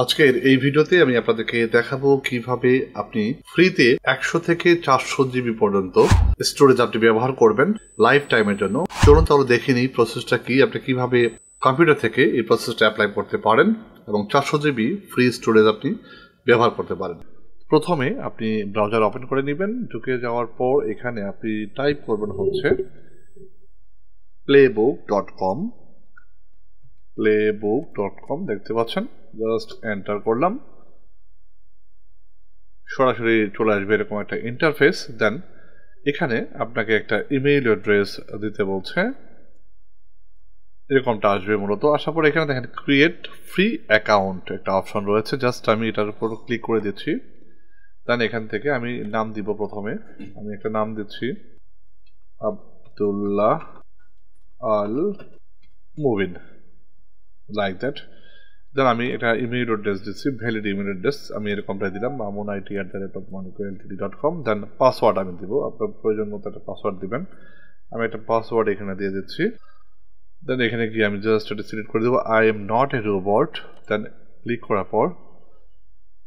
আজকের এই ভিডিওতে আমি আপনাদেরকে দেখাবো কিভাবে আপনি ফ্রিতে 100 থেকে 400 জিবি পর্যন্ত স্টোরেজ আপনি ব্যবহার করবেন লাইফ টাইমের জন্য। চলুন তাহলে দেখে নিই প্রসেসটা কি, আপনি কিভাবে কম্পিউটার থেকে এই প্রসেসটা অ্যাপ্লাই করতে পারেন এবং 400 জিবি ফ্রি স্টোরেজ আপনি ব্যবহার করতে পারেন। প্রথমে আপনি ব্রাউজার ওপেন করে নেবেন। ঢুকে যাওয়ার পর এখানে আপনি টাইপ করবেন হচ্ছে playbook.com দেখতে পাচ্ছেন, জাস্ট এন্টার করলাম, সরাসরি চলে আসবে এরকম একটা ইন্টারফেস। দেন এখানে আপনাকে একটা ইমেইল অ্যাড্রেস দিতে বলছে, এরকমটা আসবে মূলত। আসার পর এখানে দেখেন ক্রিয়েট ফ্রি অ্যাকাউন্ট একটা অপশন রয়েছে, জাস্ট আমি এটার উপর ক্লিক করে দিচ্ছি। দেন এখান থেকে আমি নাম দিব, প্রথমে আমি একটা নাম দিচ্ছি আব্দুল্লাহ আল মুবিন, লাইক দ্যাট। দেন আমি একটা ইমেইল অ্যাড্রেস দিচ্ছি, ভ্যালিড ইমেইল অ্যাড্রেস আমি এরকমটাই দিলাম, mamunit@monaco.com। দেন পাসওয়ার্ড আমি দিব, আপনার প্রয়োজন মতো একটা পাসওয়ার্ড দিবেন। আমি একটা পাসওয়ার্ড এখানে দিয়ে দিচ্ছি। দেন এখানে গিয়ে আমি জাস্ট এটা সিলেক্ট করে দেবো, I am not a robot. Then click করার পর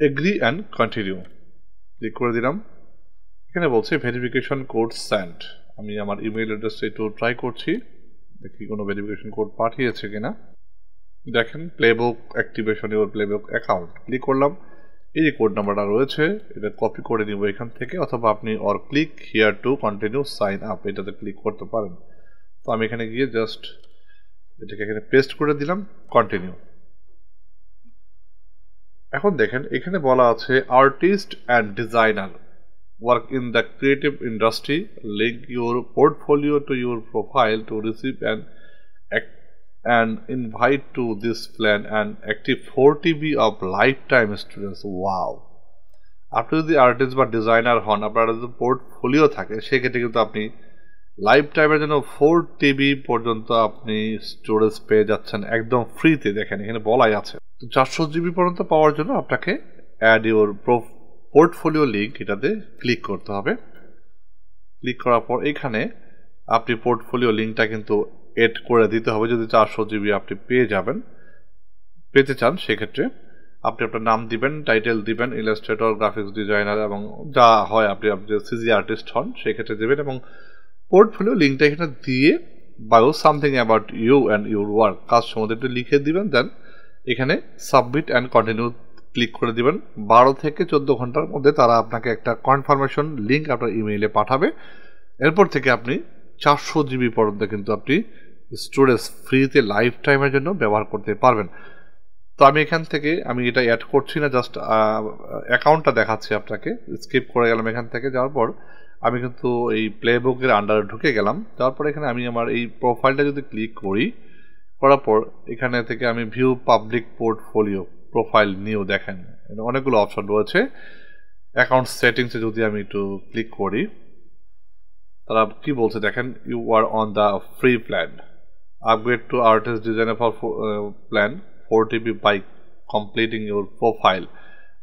এগ্রি অ্যান্ড কন্টিনিউ ক্লিক করে দিলাম। এখানে বলছে ভেরিফিকেশন কোড সেন্ড। আমি আমার ইমেইল অ্যাড্রেসটা একটু ট্রাই করছি, দেখি কোনো ভেরিফিকেশন কোড পাঠিয়েছে কিনা। দেখেন playbook activation your playbook account, click করলাম। এই যে কোড নাম্বারটা রয়েছে এটা কপি করে নিব এখান থেকে, অথবা আপনি or click here to continue sign up এটাতে ক্লিক করতে পারেন। তো আমি এখানে গিয়ে জাস্ট এটাকে এখানে পেস্ট করে দিলাম, কন্টিনিউ। এখন দেখেন এখানে বলা আছে artist and designer work in the creative industry, link your portfolio to your profile to receive an invite to this plan and active 4 TB of lifetime students. Wow! আপনি যদি আর্টিস্ট বা ডিজাইনার হন, আপনার যদি পোর্টফোলিও থাকে, সেক্ষেত্রে কিন্তু আপনি লাইফ টাইমের জন্য 4 TB পর্যন্ত আপনি স্টোরেজ পেয়ে যাচ্ছেন একদম ফ্রিতে। দেখেন এখানে বলাই আছে। তো 400 জিবি পর্যন্ত পাওয়ার জন্য আপনাকে অ্যাড ইউর পোর্টফোলিও লিঙ্ক এটাতে ক্লিক করতে হবে। ক্লিক করার পর এখানে আপনি পোর্টফোলিও লিঙ্কটা কিন্তু এড করে দিতে হবে। যদি 400 জিবি আপনি পেতে চান, সেক্ষেত্রে আপনি আপনার নাম দিবেন, টাইটেল দিবেন, ইলাস্ট্রেটর, গ্রাফিক্স ডিজাইনার এবং যা হয় আপনি সিজি আর্টিস্ট হন সেক্ষেত্রে দেবেন, এবং পোর্টফোলিও লিঙ্কটা এখানে দিয়ে bio something about you and your work কাজ সম্বন্ধে একটু লিখে দিবেন। দেন এখানে সাবমিট অ্যান্ড কন্টিনিউ ক্লিক করে দিবেন। 12 থেকে 14 ঘন্টার মধ্যে তারা আপনাকে একটা কনফার্মেশন লিঙ্ক আপনার ইমেইলে পাঠাবে। এরপর থেকে আপনি 400 জিবি পর্যন্ত কিন্তু আপনি স্টোরেজ ফ্রিতে লাইফ টাইমের জন্য ব্যবহার করতে পারবেন। তো আমি এখান থেকে আমি এটা অ্যাড করছি না, জাস্ট অ্যাকাউন্টটা দেখাচ্ছি আপনাকে। স্কিপ করে গেলাম, এখান থেকে যাওয়ার পর আমি কিন্তু এই প্লেবুকের আন্ডারে ঢুকে গেলাম। যাওয়ার পর এখানে আমি আমার এই প্রোফাইলটা যদি ক্লিক করার পর এখানে থেকে আমি view public portfolio profile new, দেখেন অনেকগুলো অপশন রয়েছে। অ্যাকাউন্ট সেটিংসে যদি আমি একটু ক্লিক করি, তারা কি বলছে দেখেন, you are on the free plan, upgrade to artist designer for plan 4 TB by completing your profile.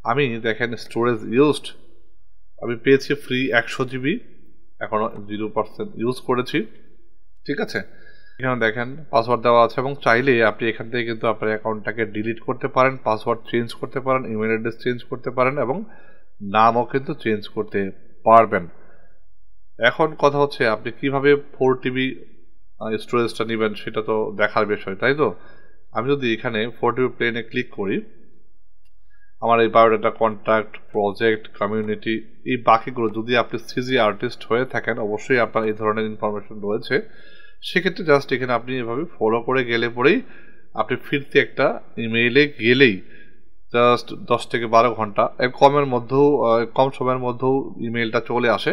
আমি দেখেন স্টোরেজ ইউজড আমি পেয়েছি ফ্রি 100 জিবি, এখনো 0% ইউজ করেছি। ঠিক আছে, এখানে দেখেন পাসওয়ার্ড দেওয়া আছে, এবং চাইলে আপনি এখান থেকে কিন্তু আপনার অ্যাকাউন্টটাকে ডিলিট করতে পারেন, পাসওয়ার্ড চেঞ্জ করতে পারেন, ইমেল অ্যাড্রেস চেঞ্জ করতে পারেন, এবং নামও কিন্তু চেঞ্জ করতে পারবেন। এখন কথা হচ্ছে আপনি কিভাবে 4 TB স্টোরেজটা নেবেন সেটা তো দেখার বিষয়, তাই তো? আমি যদি এখানে 4 TB প্লেনে ক্লিক করি, আমার এই বায়োডাটা, কন্ট্যাক্ট, প্রজেক্ট, কমিউনিটি, এই বাকিগুলো যদি আপনি সিজি আর্টিস্ট হয়ে থাকেন, অবশ্যই আপনার এই ধরনের ইনফরমেশন রয়েছে। সেক্ষেত্রে জাস্ট এখানে আপনি এভাবে ফলো করে গেলে পরেই আপনি ফিরতে একটা ইমেইলে গেলেই জাস্ট 10 থেকে 12 ঘন্টা কম সময়ের মধ্যেও ইমেইলটা চলে আসে।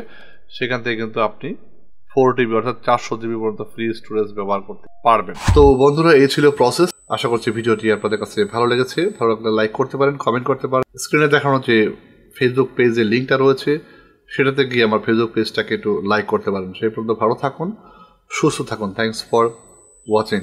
সেখান থেকে কিন্তু আপনি 4 TB অর্থাৎ 400 জিবি পর্যন্ত ফ্রি স্টোরেজ ব্যবহার করতে পারবেন। তো বন্ধুরা, এই ছিল প্রসেস। আশা করছি ভিডিওটি আপনাদের কাছে ভালো লেগেছে। ভালো লাগলে লাইক করতে পারেন, কমেন্ট করতে পারেন। স্ক্রিনে দেখানো যে ফেসবুক পেজের লিঙ্কটা রয়েছে সেটাতে গিয়ে আমার ফেসবুক পেজটাকে একটু লাইক করতে পারেন। সেই পর্যন্ত ভালো থাকুন, সুস্থ থাকুন। Thanks for watching.